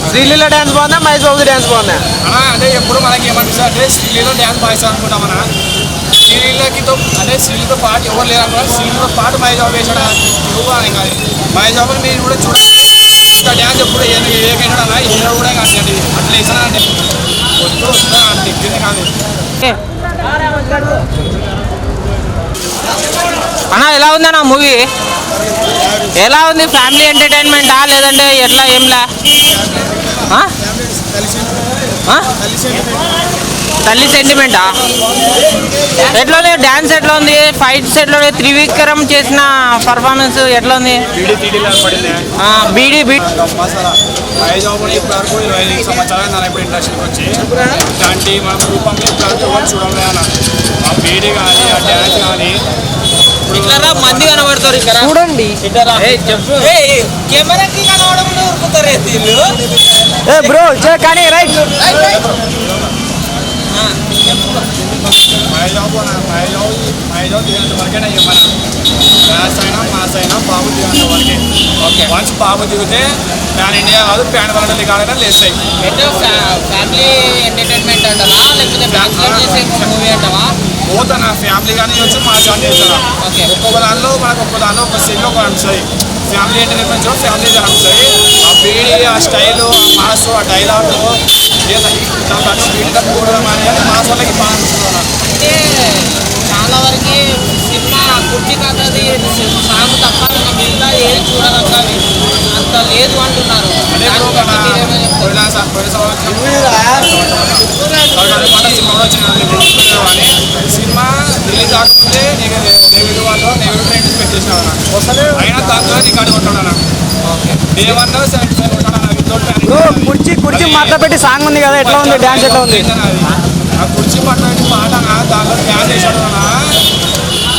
Sreeleela dance బాగుందా, Mahesh Babu dance బాగుందా? అంటే ఎప్పుడు మనకి ఏమనిపిస్తుంది అంటే శ్రీలీల డ్యాన్స్ బాగా అనుకుంటామన్నా. శ్రీలీలకితో అంటే శ్రీలీలతో పాటు ఎవరు లేరు. శ్రీలీలతో పాటు మహేష్ బాబు వేసాడు ఎవరు అని కాదు. మహేష్ బాబుని మీరు కూడా చూడండి, ఇంకా డ్యాన్స్ ఎప్పుడు ఏకైనా హీరో కూడా కాదండి. అట్లా వేసానంటే వద్దు వస్తుందా అంటే ఎక్కింది కాదు. అన్నా ఎలా ఉందన్నా మూవీ? ఎలా ఉంది? ఫ్యామిలీ ఎంటర్టైన్మెంటా లేదంటే ఎట్లా ఏంలా? తల్లి సెంటిమెంటా? ఎట్లా ఉంది డ్యాన్స్? ఎట్లా ఉంది ఫైట్స్? ఎట్లా ఉంది? త్రివిక్రమ్ చేసిన పర్ఫార్మెన్స్ ఎట్లా ఉంది? బీడీ బీట్ మహేష్ బాబుని ఇప్పుడు వరకు 25 సంవత్సరాలు ఇప్పుడు ఇండస్ట్రీకి వచ్చి ఇలాంటి మనం రూపంలో ఇప్పుడు చూడలే అన్న. ఆ బీడీ కానీ ఆ డ్యాన్స్ కానీ ఇట్లా మంది కనబడతారు ఇక్కడ చూడండి. కెమెరాకి కనబడకుండా ఉరుకుతారు బ్రో కానీ రైట్. మహేష్ బాబు దిగంత వరకే చెప్పాను. మ్యాథ్స్ అయినా మాస్ అయినా బాబు దిగంత వరకే. వన్స్ బాబు దిగితే ప్యాన్ ఇండియా కాదు, ప్యాన్ వరల్డ్ కాదైనా లేస్తాయి. ఫ్యామిలీ ఎంటర్టైన్మెంట్ అంటావా లేకపోతే బ్యాచులర్ చేసే మూవీ అంటావా? పోతా నా ఫ్యామిలీ కానీ వచ్చి మాస్ కానీ చేస్తారా. ఒక్కొక్క దానిలో మనకు ఒక సీన్లో ఒక అనిపిస్తాయి. ఫ్యామిలీ ఎంటర్టైన్మెంట్ ఫ్యామిలీ అనిపిస్తాయి. ఆ బీడీ, ఆ స్టైలు, ఆ మాస్, ఆ డైలాగు బీడీ కూడడం అనేది మాస్ వాళ్ళకి బాగా అనిపిస్తుంది. అంటే చాలా వరకు సినిమా కుర్చీ కథది సాగు తప్ప మిగతా ఏది చూడదగ్గవి అంత లేదు అంటున్నారు. సినిమా రిలీజ్ కాకపోతే నెగిటివ్ వాళ్ళు నెగిటివ్ ట్రెండ్స్ పెట్టేసినావు. అయినా దాంట్లో నీకు అడుగుంటున్నాను. దేవన్నా కుర్చీ మట్ట పెట్టి సాంగ్ ఉంది కదా, ఎట్లా ఉంది డ్యాన్స్? ఎట్లా ఉంది? ఆ కుర్చీ పట్ల పాట దాంట్లో డ్యాన్స్ చేశాడు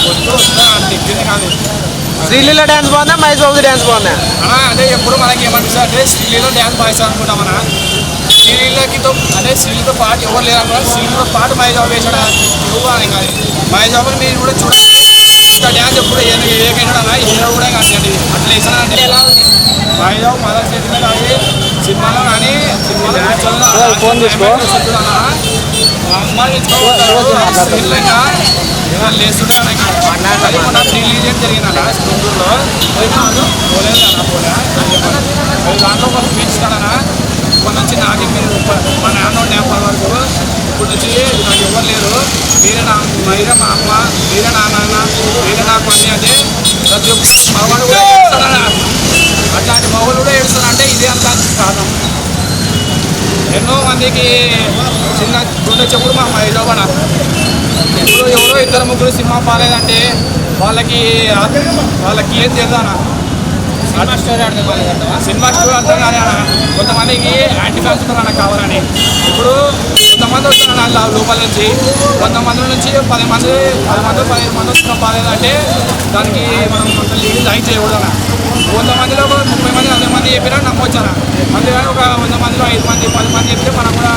వద్దు వస్తుందా అంటే ఎక్కింది కాదు. శ్రీలీల డ్యాన్స్ బాగుందా, మహేష్ బాబు డ్యాన్స్ బాగుందా? అంటే ఎప్పుడు మనకి ఏమనిపిస్తుంది అంటే శ్రీలీల డ్యాన్స్ బాగా అనుకుంటామన్నా. శ్రీలీలతో పాటు ఎవరు లేరు. శ్రీలీలతో పాటు మహేష్ బాబు వేసాడు ఎవరు అని కాదు. మహేష్ బాబుని మీరు కూడా చూడండి, ఇంకా డ్యాన్స్ ఎప్పుడు ఏకైనా హీరో కూడా కాదండి. అట్లా వేసానంటే ఎలా ఉంది? మహేష్ బాబు మదర్ చేతి మీద అది సినిమాలో కానీ ఫోన్ తీసుకో అమ్మాయి లేస్తుంటే అది మొన్న రిలీజియన్ జరిగిందన్న గుంటూరులో. పోలేదు అన్న పోలే దాంట్లో ఒక స్పీచ్ కదనా. ఇప్పటి నుంచి నాకే మీరు మా నాన్న నేపాల్ వరకు ఇప్పుడు నుంచి నాకు ఎవరు లేరు, మీరే మా అమ్మ, మీరే నా నాన్న, మీరే నాకు అన్నీ అంటే ప్రతి ఒక్క మగవాడు కూడా ఏడుస్తాడన్నా. అట్లాంటి మగవాళ్ళు కూడా ఏడుస్తారంటే ఇదే అంత కారణం. ఎన్నో మందికి చిన్న గుండె చెప్పుడు మా హైదరాబాద్ ఇప్పుడు ఎవరో ఇద్దరు ముగ్గురు సినిమా పాలేదంటే వాళ్ళకి ఏం తెలుదానా? సినిమా స్టోరీ అర్థం కాదు అన్న. కొంతమందికి యాంటీ ఫ్యాన్స్ అన్న కావాలని. ఇప్పుడు కొంతమంది వస్తున్నారు లోపల నుంచి, కొంతమంది నుంచి 10 మంది 15 మంది వచ్చిన పాలేదంటే దానికి మనం లైక్ చేయకూడదు అన్న. 100 మందిలో 30 మంది 40 మంది చెప్పినా నమ్మొచ్చారా. అందుకని ఒక 100 మందిలో 5 మంది 10 మంది చెప్తే మనం కూడా